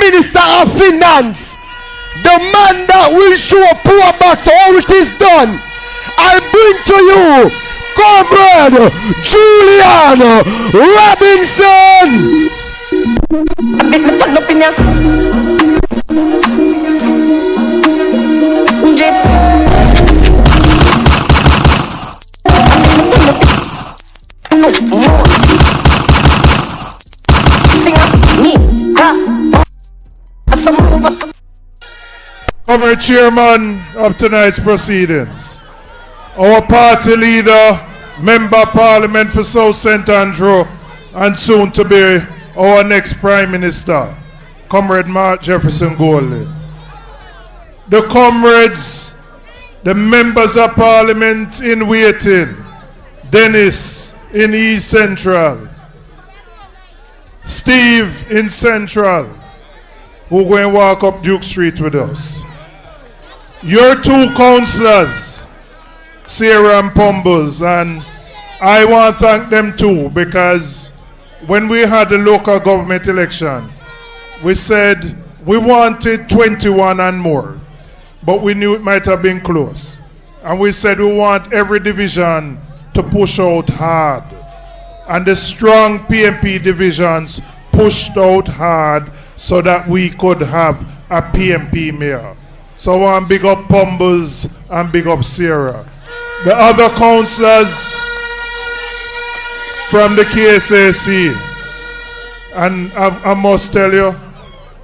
Minister of Finance, the man that will show poor box how it is done. I bring to you, comrade Julian Robinson. Comrade Chairman of tonight's proceedings, our party leader, Member of Parliament for South St. Andrew, and soon to be our next Prime Minister, Comrade Mark Jefferson Goldie. The comrades, the members of Parliament in waiting, Dennis in East Central, Steve in Central, who going to walk up Duke Street with us. Your two councillors, Sarah and Pumbles, and I want to thank them too, because when we had the local government election, we said we wanted 21 and more, but we knew it might have been close. And we said we want every division to push out hard. And the strong PNP divisions pushed out hard so that we could have a PNP mayor. So I want to big up Pumbles and big up Sarah. The other councillors from the KSAC, and I must tell you,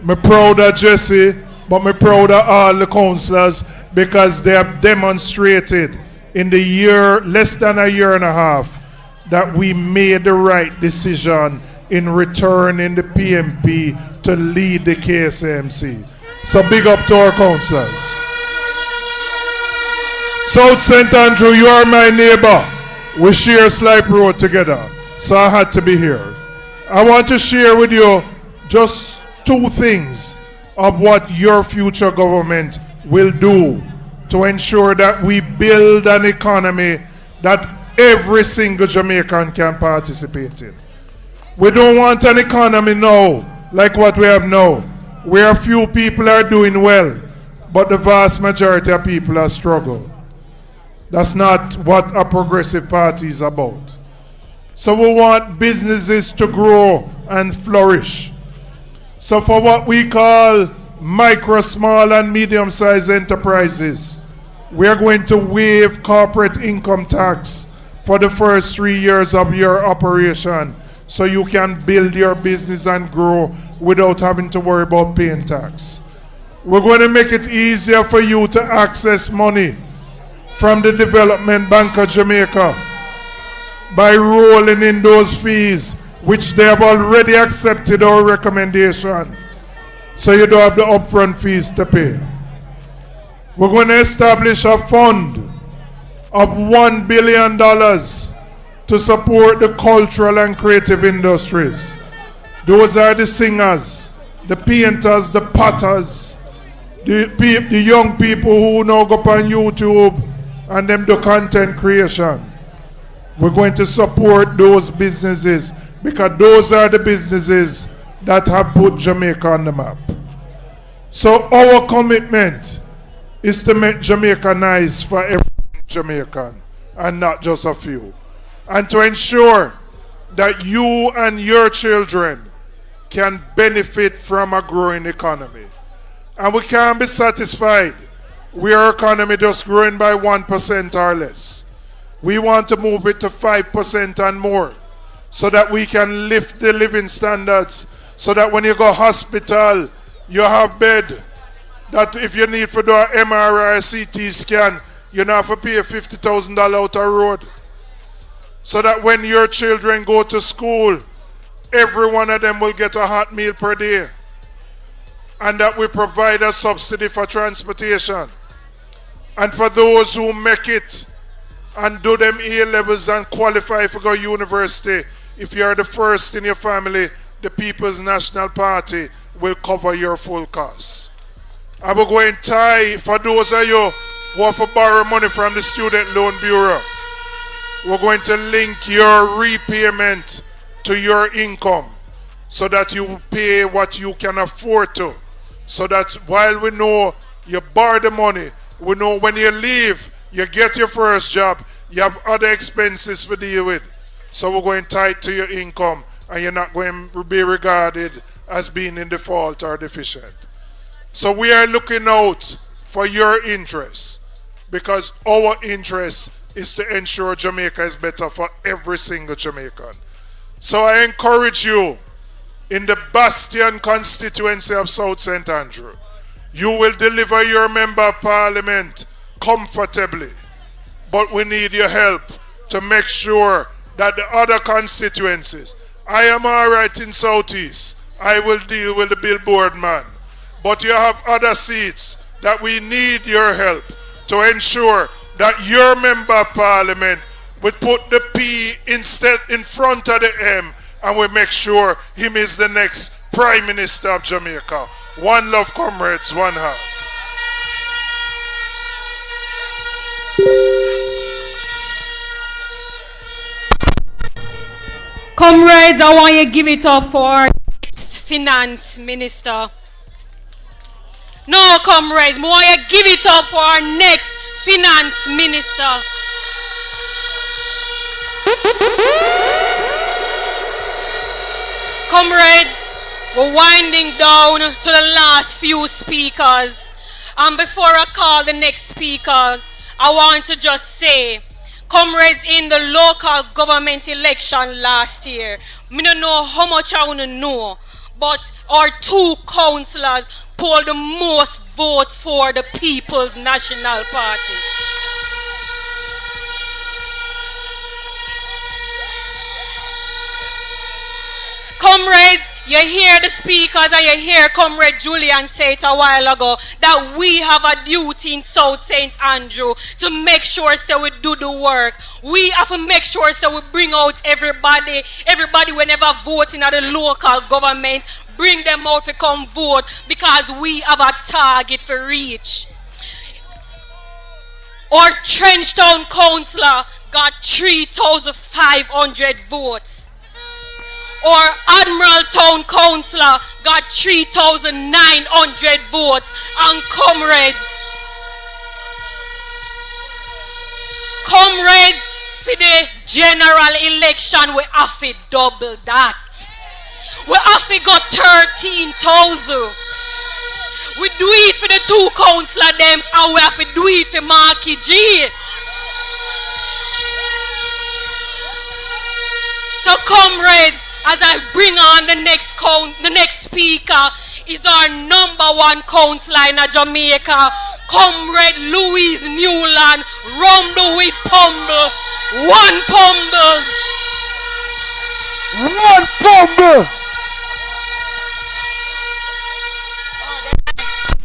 I'm proud of Jesse, but I'm proud of all the councillors because they have demonstrated in the year, less than a year and a half, that we made the right decision in returning the PNP to lead the KSMC. So big up to our councillors. South St. Andrew, you are my neighbor. We share Slipe Road together, so I had to be here. I want to share with you just two things of what your future government will do to ensure that we build an economy that every single Jamaican can participate in. We don't want an economy now like what we have now, where few people are doing well, but the vast majority of people are struggling. That's not what a progressive party is about. So we want businesses to grow and flourish. So for what we call micro, small, and medium-sized enterprises, we are going to waive corporate income tax for the first 3 years of your operation so you can build your business and grow without having to worry about paying tax. We're going to make it easier for you to access money from the Development Bank of Jamaica by rolling in those fees which they have already accepted our recommendation, so you don't have the upfront fees to pay. We're going to establish a fund of $1 billion to support the cultural and creative industries. Those are the singers, the painters, the potters, the young people who now go on YouTube and them do content creation. We're going to support those businesses because those are the businesses that have put Jamaica on the map. So our commitment is to make Jamaica nice for every Jamaican and not just a few. And to ensure that you and your children can benefit from a growing economy. And we can't be satisfied with our economy just growing by 1% or less. We want to move it to 5% and more so that we can lift the living standards, so that when you go hospital, you have bed, that if you need to do an MRI or CT scan, you don't have to pay $50,000 out of road. So that when your children go to school, every one of them will get a hot meal per day. And that we provide a subsidy for transportation. And for those who make it and do them A-levels and qualify for go university, if you are the first in your family, the People's National Party will cover your full costs. I will go and tie for those of you who have to borrow money from the Student Loan Bureau. We're going to link your repayment to your income. so that you pay what you can afford to. So that while we know you borrow the money, we know when you leave, you get your first job, you have other expenses to deal with. So we're going tight to your income, and you're not going to be regarded as being in default or deficient. So we are looking out for your interests, because our interest is to ensure Jamaica is better for every single Jamaican. So I encourage you, in the Bastion constituency of South St. Andrew, you will deliver your member of parliament comfortably. But we need your help to make sure that the other constituencies, I am all right in Southeast, I will deal with the billboard man. But you have other seats that we need your help to ensure that your member of parliament would put the P instead in front of the M, and we make sure him is the next Prime Minister of Jamaica. One love, comrades, one heart. Comrades, I want you to give it up for our finance minister. No, comrades, I want you to give it up for our next finance minister. Comrades, we're winding down to the last few speakers. And before I call the next speakers, I want to just say, comrades, in the local government election last year, I don't know how much I want to know, but our two councillors polled the most votes for the People's National Party. Comrades, you hear the speakers and you hear Comrade Julian say it a while ago that we have a duty in South St. Andrew to make sure so we do the work. We have to make sure so we bring out everybody whenever voting at the local government, bring them out to come vote because we have a target for reach. Our Trenchtown councillor got 3,500 votes. Or Admiral Town Councillor got 3,900 votes. And comrades, for the general election, we have to double that. We have to go 13,000. We do it for the two councillors them, and we have to do it for Marky G. So comrades, as I bring on the next speaker, is our #1 councillor in Jamaica, Comrade Louise Newland, rumble with Pumble, one Pumbles. One Pumble.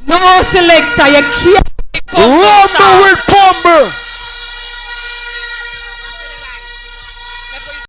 No selector, you can't. Rumble with Pumble.